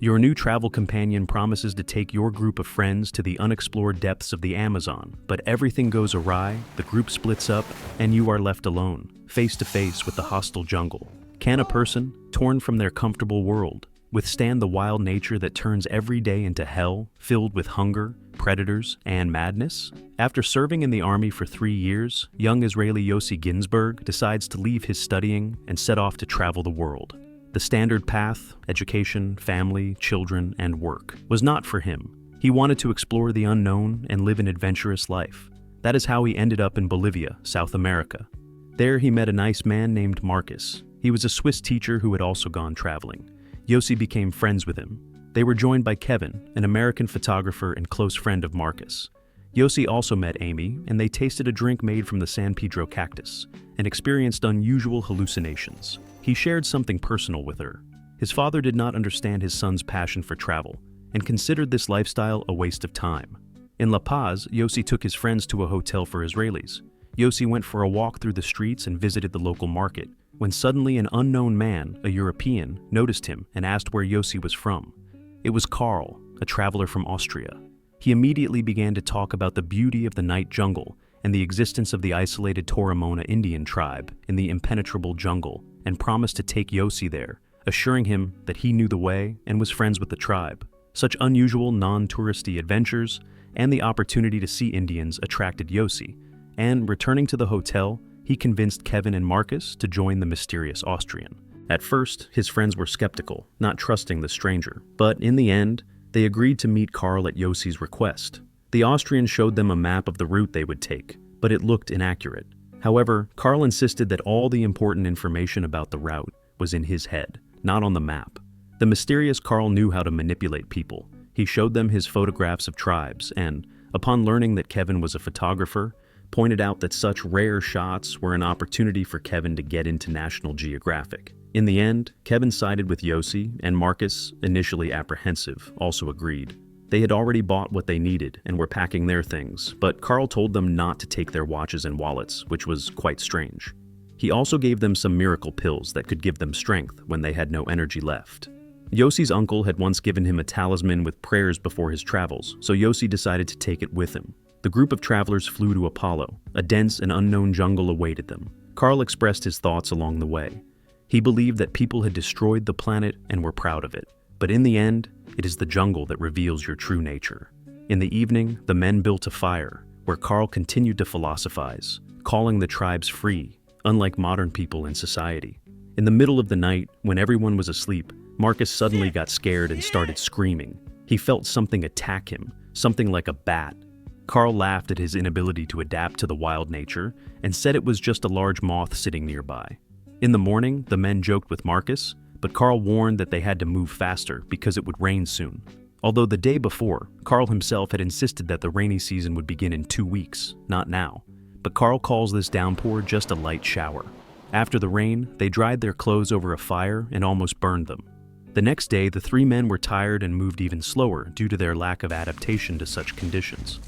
Your new travel companion promises to take your group of friends to the unexplored depths of the Amazon, but everything goes awry, the group splits up, and you are left alone, face to face with the hostile jungle. Can a person, torn from their comfortable world, withstand the wild nature that turns every day into hell, filled with hunger, predators, and madness? After serving in the army for 3 years, young Israeli Yossi Ghinsberg decides to leave his studying and set off to travel the world. The standard path, education, family, children, and work, was not for him. He wanted to explore the unknown and live an adventurous life. That is how he ended up in Bolivia, South America. There he met a nice man named Marcus. He was a Swiss teacher who had also gone traveling. Yossi became friends with him. They were joined by Kevin, an American photographer and close friend of Marcus. Yossi also met Amy, and they tasted a drink made from the San Pedro cactus and experienced unusual hallucinations. He shared something personal with her. His father did not understand his son's passion for travel and considered this lifestyle a waste of time. In La Paz, Yossi took his friends to a hotel for Israelis. Yossi went for a walk through the streets and visited the local market, when suddenly an unknown man, a European, noticed him and asked where Yossi was from. It was Karl, a traveler from Austria. He immediately began to talk about the beauty of the night jungle and the existence of the isolated Toromona Indian tribe in the impenetrable jungle, and promised to take Yossi there, assuring him that he knew the way and was friends with the tribe. Such unusual, non-touristy adventures and the opportunity to see Indians attracted Yossi, and returning to the hotel, he convinced Kevin and Marcus to join the mysterious Austrian. At first, his friends were skeptical, not trusting the stranger, but in the end, they agreed to meet Karl at Yossi's request. The Austrian showed them a map of the route they would take, but it looked inaccurate. However, Karl insisted that all the important information about the route was in his head, not on the map. The mysterious Karl knew how to manipulate people. He showed them his photographs of tribes and, upon learning that Kevin was a photographer, pointed out that such rare shots were an opportunity for Kevin to get into National Geographic. In the end, Kevin sided with Yossi, and Marcus, initially apprehensive, also agreed. They had already bought what they needed and were packing their things, but Karl told them not to take their watches and wallets, which was quite strange. He also gave them some miracle pills that could give them strength when they had no energy left. Yossi's uncle had once given him a talisman with prayers before his travels, so Yossi decided to take it with him. The group of travelers flew to Apollo. A dense and unknown jungle awaited them. Karl expressed his thoughts along the way. He believed that people had destroyed the planet and were proud of it. But in the end, it is the jungle that reveals your true nature. In the evening, the men built a fire, where Karl continued to philosophize, calling the tribes free, unlike modern people in society. In the middle of the night, when everyone was asleep, Marcus suddenly got scared and started screaming. He felt something attack him, something like a bat. Karl laughed at his inability to adapt to the wild nature and said it was just a large moth sitting nearby. In the morning, the men joked with Marcus, but Karl warned that they had to move faster because it would rain soon. Although the day before, Karl himself had insisted that the rainy season would begin in 2 weeks, not now. But Karl calls this downpour just a light shower. After the rain, they dried their clothes over a fire and almost burned them. The next day, the 3 men were tired and moved even slower due to their lack of adaptation to such conditions.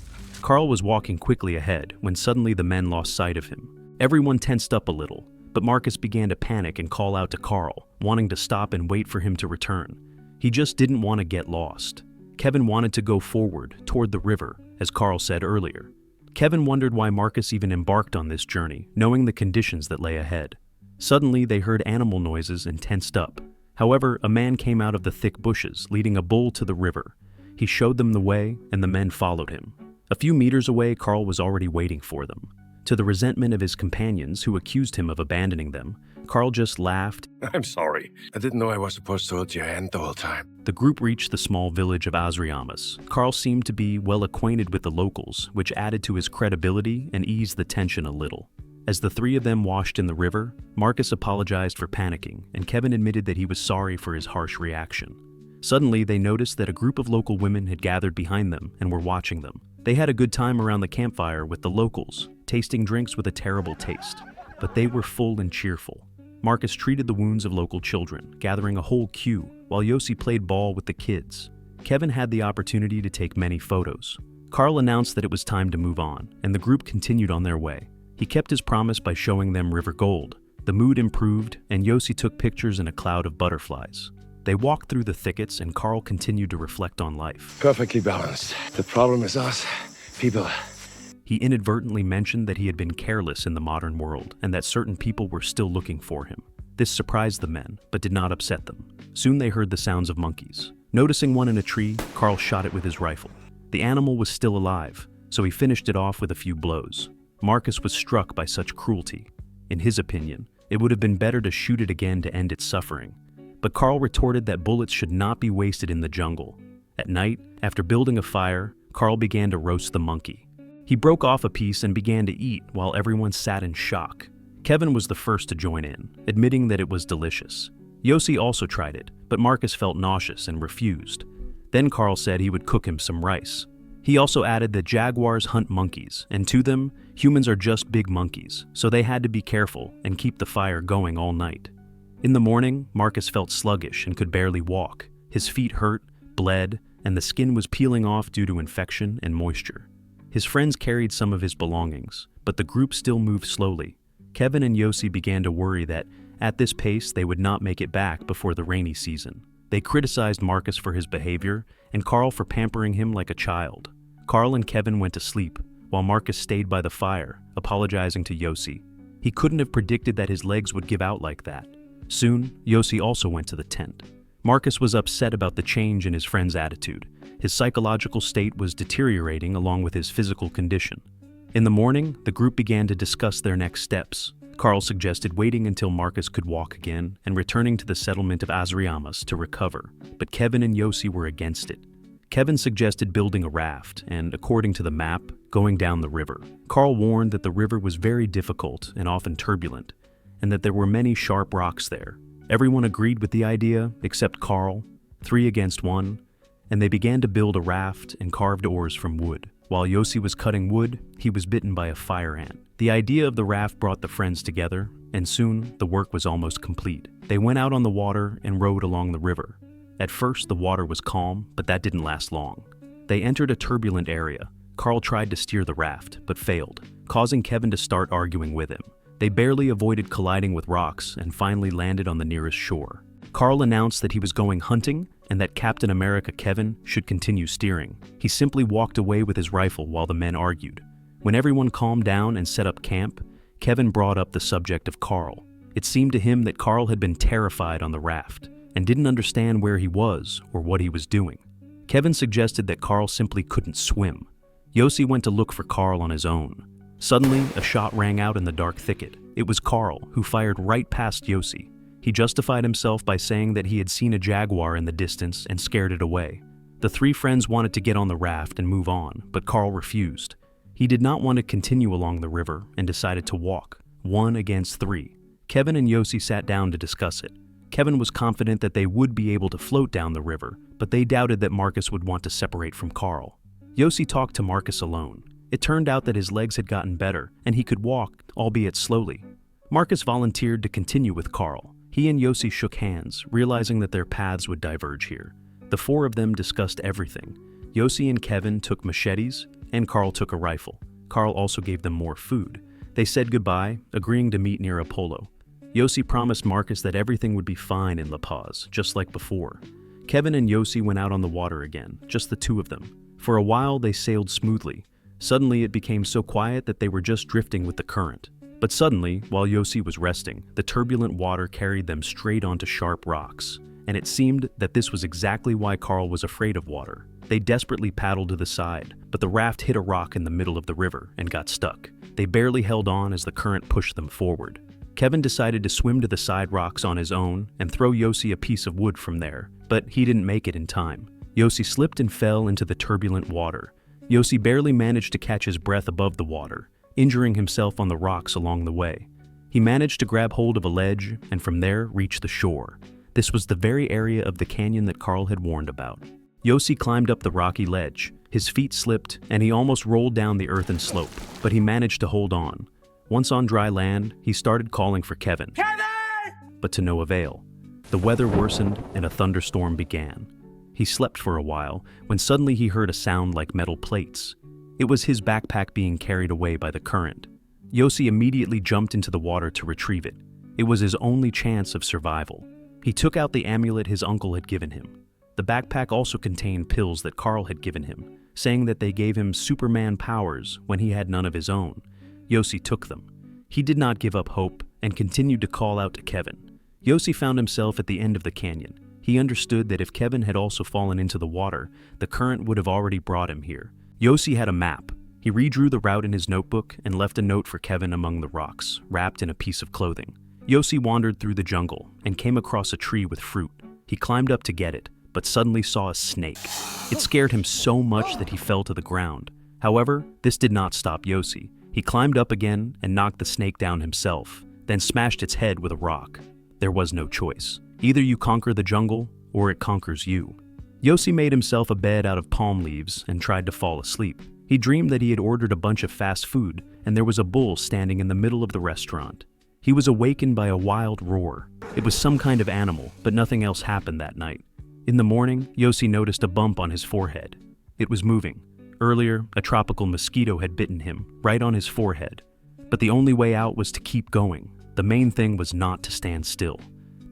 Karl was walking quickly ahead when suddenly the men lost sight of him. Everyone tensed up a little, but Marcus began to panic and call out to Karl, wanting to stop and wait for him to return. He just didn't want to get lost. Kevin wanted to go forward, toward the river, as Karl said earlier. Kevin wondered why Marcus even embarked on this journey, knowing the conditions that lay ahead. Suddenly, they heard animal noises and tensed up. However, a man came out of the thick bushes, leading a bull to the river. He showed them the way, and the men followed him. A few meters away, Karl was already waiting for them. To the resentment of his companions, who accused him of abandoning them, Karl just laughed. I'm sorry. I didn't know I was supposed to hold your hand the whole time. The group reached the small village of Azriamas. Karl seemed to be well acquainted with the locals, which added to his credibility and eased the tension a little. As the 3 of them washed in the river, Marcus apologized for panicking, and Kevin admitted that he was sorry for his harsh reaction. Suddenly, they noticed that a group of local women had gathered behind them and were watching them. They had a good time around the campfire with the locals, tasting drinks with a terrible taste, but they were full and cheerful. Marcus treated the wounds of local children, gathering a whole queue, while Yossi played ball with the kids. Kevin had the opportunity to take many photos. Karl announced that it was time to move on, and the group continued on their way. He kept his promise by showing them River Gold. The mood improved, and Yossi took pictures in a cloud of butterflies. They walked through the thickets and Karl continued to reflect on life. Perfectly balanced. The problem is us, people. He inadvertently mentioned that he had been careless in the modern world and that certain people were still looking for him. This surprised the men, but did not upset them. Soon they heard the sounds of monkeys. Noticing one in a tree, Karl shot it with his rifle. The animal was still alive, so he finished it off with a few blows. Marcus was struck by such cruelty. In his opinion, it would have been better to shoot it again to end its suffering. But Karl retorted that bullets should not be wasted in the jungle. At night, after building a fire, Karl began to roast the monkey. He broke off a piece and began to eat while everyone sat in shock. Kevin was the first to join in, admitting that it was delicious. Yossi also tried it, but Marcus felt nauseous and refused. Then Karl said he would cook him some rice. He also added that jaguars hunt monkeys, and to them, humans are just big monkeys, so they had to be careful and keep the fire going all night. In the morning, Marcus felt sluggish and could barely walk. His feet hurt, bled, and the skin was peeling off due to infection and moisture. His friends carried some of his belongings, but the group still moved slowly. Kevin and Yossi began to worry that, at this pace, they would not make it back before the rainy season. They criticized Marcus for his behavior and Karl for pampering him like a child. Karl and Kevin went to sleep, while Marcus stayed by the fire, apologizing to Yossi. He couldn't have predicted that his legs would give out like that. Soon, Yossi also went to the tent. Marcus was upset about the change in his friend's attitude. His psychological state was deteriorating along with his physical condition. In the morning, the group began to discuss their next steps. Karl suggested waiting until Marcus could walk again and returning to the settlement of Azriamas to recover, but Kevin and Yossi were against it. Kevin suggested building a raft and, according to the map, going down the river. Karl warned that the river was very difficult and often turbulent, and that there were many sharp rocks there. Everyone agreed with the idea except Karl, 3 against 1, and they began to build a raft and carved oars from wood. While Yossi was cutting wood, he was bitten by a fire ant. The idea of the raft brought the friends together, and soon the work was almost complete. They went out on the water and rowed along the river. At first, the water was calm, but that didn't last long. They entered a turbulent area. Karl tried to steer the raft, but failed, causing Kevin to start arguing with him. They barely avoided colliding with rocks and finally landed on the nearest shore. Karl announced that he was going hunting and that Captain America Kevin should continue steering. He simply walked away with his rifle while the men argued. When everyone calmed down and set up camp, Kevin brought up the subject of Karl. It seemed to him that Karl had been terrified on the raft and didn't understand where he was or what he was doing. Kevin suggested that Karl simply couldn't swim. Yossi went to look for Karl on his own. Suddenly, a shot rang out in the dark thicket. It was Karl, who fired right past Yossi. He justified himself by saying that he had seen a jaguar in the distance and scared it away. The 3 friends wanted to get on the raft and move on, but Karl refused. He did not want to continue along the river and decided to walk, 1 against 3. Kevin and Yossi sat down to discuss it. Kevin was confident that they would be able to float down the river, but they doubted that Marcus would want to separate from Karl. Yossi talked to Marcus alone. It turned out that his legs had gotten better, and he could walk, albeit slowly. Marcus volunteered to continue with Karl. He and Yossi shook hands, realizing that their paths would diverge here. The 4 of them discussed everything. Yossi and Kevin took machetes, and Karl took a rifle. Karl also gave them more food. They said goodbye, agreeing to meet near Apollo. Yossi promised Marcus that everything would be fine in La Paz, just like before. Kevin and Yossi went out on the water again, just the 2 of them. For a while, they sailed smoothly. Suddenly, it became so quiet that they were just drifting with the current. But suddenly, while Yossi was resting, the turbulent water carried them straight onto sharp rocks. And it seemed that this was exactly why Karl was afraid of water. They desperately paddled to the side, but the raft hit a rock in the middle of the river and got stuck. They barely held on as the current pushed them forward. Kevin decided to swim to the side rocks on his own and throw Yossi a piece of wood from there, but he didn't make it in time. Yossi slipped and fell into the turbulent water. Yossi barely managed to catch his breath above the water, injuring himself on the rocks along the way. He managed to grab hold of a ledge and from there reach the shore. This was the very area of the canyon that Karl had warned about. Yossi climbed up the rocky ledge. His feet slipped and he almost rolled down the earthen slope, but he managed to hold on. Once on dry land, he started calling for Kevin. Kevin! But to no avail. The weather worsened and a thunderstorm began. He slept for a while when suddenly he heard a sound like metal plates. It was his backpack being carried away by the current. Yossi immediately jumped into the water to retrieve it. It was his only chance of survival. He took out the amulet his uncle had given him. The backpack also contained pills that Karl had given him, saying that they gave him Superman powers when he had none of his own. Yossi took them. He did not give up hope and continued to call out to Kevin. Yossi found himself at the end of the canyon. He understood that if Kevin had also fallen into the water, the current would have already brought him here. Yossi had a map. He redrew the route in his notebook and left a note for Kevin among the rocks, wrapped in a piece of clothing. Yossi wandered through the jungle and came across a tree with fruit. He climbed up to get it, but suddenly saw a snake. It scared him so much that he fell to the ground. However, this did not stop Yossi. He climbed up again and knocked the snake down himself, then smashed its head with a rock. There was no choice. Either you conquer the jungle, or it conquers you. Yossi made himself a bed out of palm leaves and tried to fall asleep. He dreamed that he had ordered a bunch of fast food, and there was a bull standing in the middle of the restaurant. He was awakened by a wild roar. It was some kind of animal, but nothing else happened that night. In the morning, Yossi noticed a bump on his forehead. It was moving. Earlier, a tropical mosquito had bitten him, right on his forehead. But the only way out was to keep going. The main thing was not to stand still.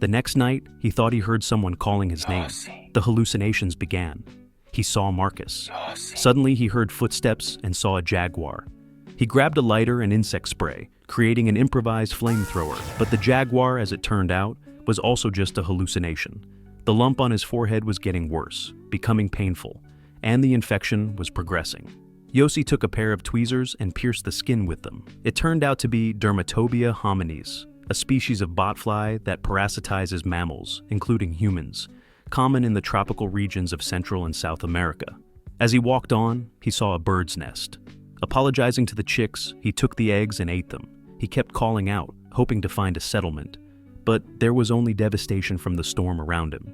The next night, he thought he heard someone calling his name. The hallucinations began. He saw Marcus. Suddenly, he heard footsteps and saw a jaguar. He grabbed a lighter and insect spray, creating an improvised flamethrower, but the jaguar, as it turned out, was also just a hallucination. The lump on his forehead was getting worse, becoming painful, and the infection was progressing. Yossi took a pair of tweezers and pierced the skin with them. It turned out to be Dermatobia hominis, a species of botfly that parasitizes mammals, including humans, common in the tropical regions of Central and South America. As he walked on, he saw a bird's nest. Apologizing to the chicks, he took the eggs and ate them. He kept calling out, hoping to find a settlement, but there was only devastation from the storm around him.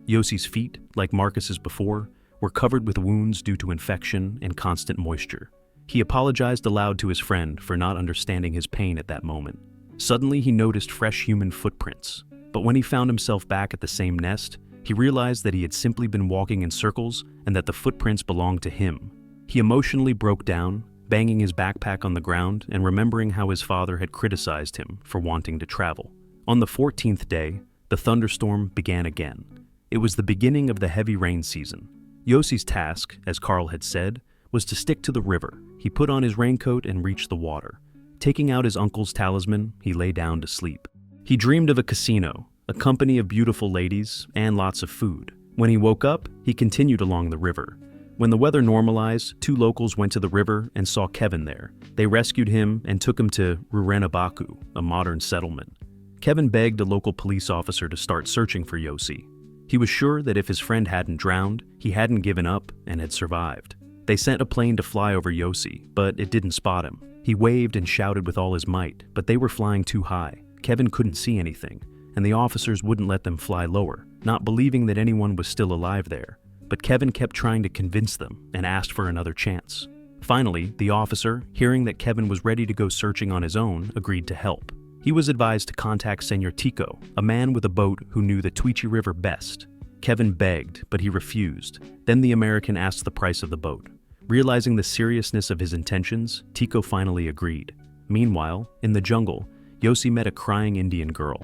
Yossi's feet, like Marcus's before, were covered with wounds due to infection and constant moisture. He apologized aloud to his friend for not understanding his pain at that moment. Suddenly, he noticed fresh human footprints, but when he found himself back at the same nest, he realized that he had simply been walking in circles and that the footprints belonged to him. He emotionally broke down, banging his backpack on the ground and remembering how his father had criticized him for wanting to travel. On the 14th day, the thunderstorm began again. It was the beginning of the heavy rain season. Yossi's task, as Karl had said, was to stick to the river. He put on his raincoat and reached the water. Taking out his uncle's talisman, he lay down to sleep. He dreamed of a casino, a company of beautiful ladies, and lots of food. When he woke up, he continued along the river. When the weather normalized, 2 locals went to the river and saw Kevin there. They rescued him and took him to Rurenabaku, a modern settlement. Kevin begged a local police officer to start searching for Yossi. He was sure that if his friend hadn't drowned, he hadn't given up and had survived. They sent a plane to fly over Yossi, but it didn't spot him. He waved and shouted with all his might, but they were flying too high. Kevin couldn't see anything, and the officers wouldn't let them fly lower, not believing that anyone was still alive there. But Kevin kept trying to convince them and asked for another chance. Finally, the officer, hearing that Kevin was ready to go searching on his own, agreed to help. He was advised to contact Senor Tico, a man with a boat who knew the Tuichi River best. Kevin begged, but he refused. Then the American asked the price of the boat. Realizing the seriousness of his intentions, Tico finally agreed. Meanwhile, in the jungle, Yossi met a crying Indian girl.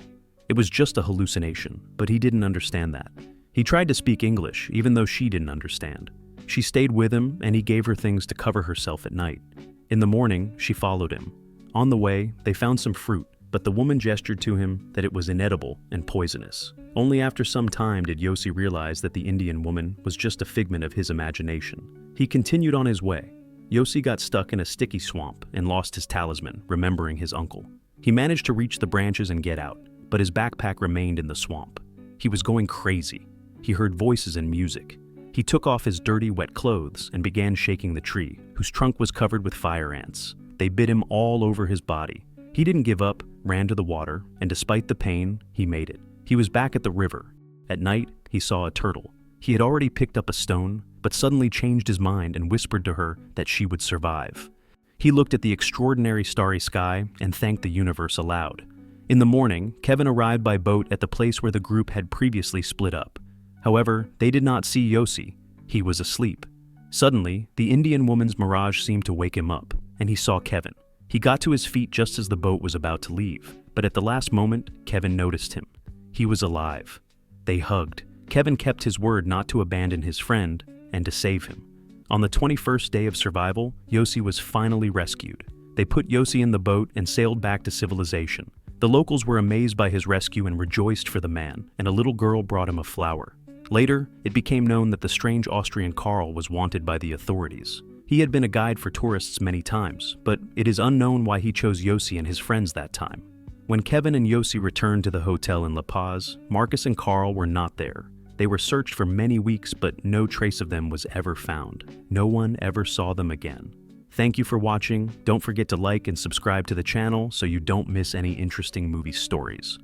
It was just a hallucination, but he didn't understand that. He tried to speak English, even though she didn't understand. She stayed with him, and he gave her things to cover herself at night. In the morning, she followed him. On the way, they found some fruit, but the woman gestured to him that it was inedible and poisonous. Only after some time did Yossi realize that the Indian woman was just a figment of his imagination. He continued on his way. Yossi got stuck in a sticky swamp and lost his talisman, remembering his uncle. He managed to reach the branches and get out, but his backpack remained in the swamp. He was going crazy. He heard voices and music. He took off his dirty, wet clothes and began shaking the tree, whose trunk was covered with fire ants. They bit him all over his body. He didn't give up, ran to the water, and despite the pain, he made it. He was back at the river. At night, he saw a turtle. He had already picked up a stone, but suddenly changed his mind and whispered to her that she would survive. He looked at the extraordinary starry sky and thanked the universe aloud. In the morning, Kevin arrived by boat at the place where the group had previously split up. However, they did not see Yossi. He was asleep. Suddenly, the Indian woman's mirage seemed to wake him up, and he saw Kevin. He got to his feet just as the boat was about to leave, but at the last moment, Kevin noticed him. He was alive. They hugged. Kevin kept his word not to abandon his friend and to save him. On the 21st day of survival, Yossi was finally rescued. They put Yossi in the boat and sailed back to civilization. The locals were amazed by his rescue and rejoiced for the man, and a little girl brought him a flower. Later, it became known that the strange Austrian Karl was wanted by the authorities. He had been a guide for tourists many times, but it is unknown why he chose Yossi and his friends that time. When Kevin and Yossi returned to the hotel in La Paz, Marcus and Karl were not there. They were searched for many weeks, but no trace of them was ever found. No one ever saw them again. Thank you for watching. Don't forget to like and subscribe to the channel so you don't miss any interesting movie stories.